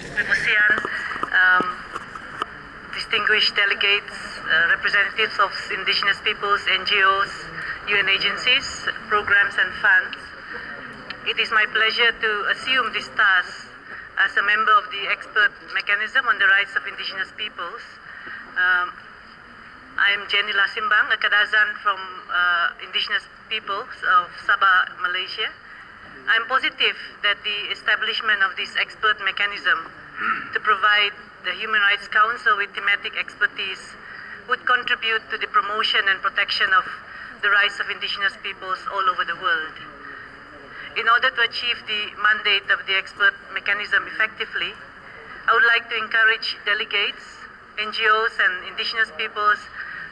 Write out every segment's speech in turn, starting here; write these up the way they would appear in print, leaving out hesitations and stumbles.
ASEAN, distinguished delegates, representatives of indigenous peoples, NGOs, UN agencies, programs and funds. It is my pleasure to assume this task as a member of the expert mechanism on the rights of indigenous peoples. I am Jenny Lasimbang, a Kadazan from indigenous peoples of Sabah, Malaysia. I am positive that the establishment of this expert mechanism to provide the Human Rights Council with thematic expertise would contribute to the promotion and protection of the rights of indigenous peoples all over the world. In order to achieve the mandate of the expert mechanism effectively, I would like to encourage delegates, NGOs and indigenous peoples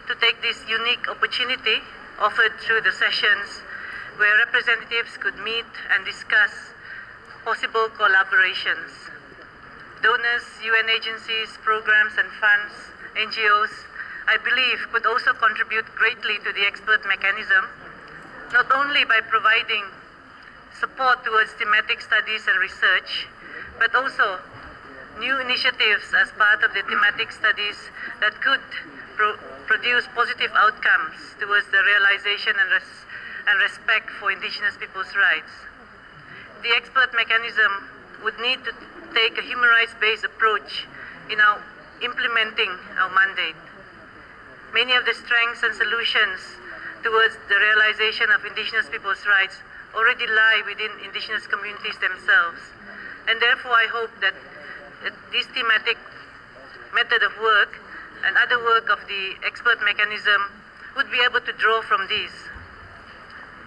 to take this unique opportunity offered through the sessions where representatives could meet and discuss possible collaborations. Donors, UN agencies, programs and funds, NGOs, I believe could also contribute greatly to the expert mechanism, not only by providing support towards thematic studies and research, but also new initiatives as part of the thematic studies that could produce positive outcomes towards the realization and respect for indigenous people's rights. The expert mechanism would need to take a human rights-based approach in implementing our mandate. Many of the strengths and solutions towards the realization of indigenous people's rights already lie within indigenous communities themselves. And therefore I hope that this thematic method of work and other work of the expert mechanism would be able to draw from these.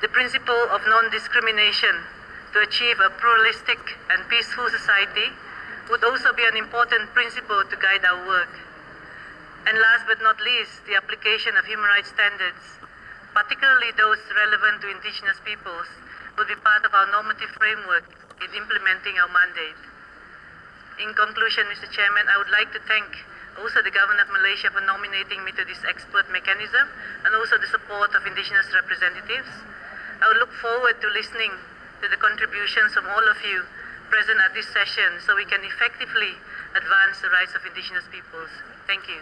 The principle of non-discrimination to achieve a pluralistic and peaceful society would also be an important principle to guide our work. And last but not least, the application of human rights standards, particularly those relevant to indigenous peoples, will be part of our normative framework in implementing our mandate. In conclusion, Mr. Chairman, I would like to thank also the Government of Malaysia for nominating me to this expert mechanism and also the support of indigenous representatives. I would look forward to listening to the contributions from all of you present at this session so we can effectively advance the rights of indigenous peoples. Thank you.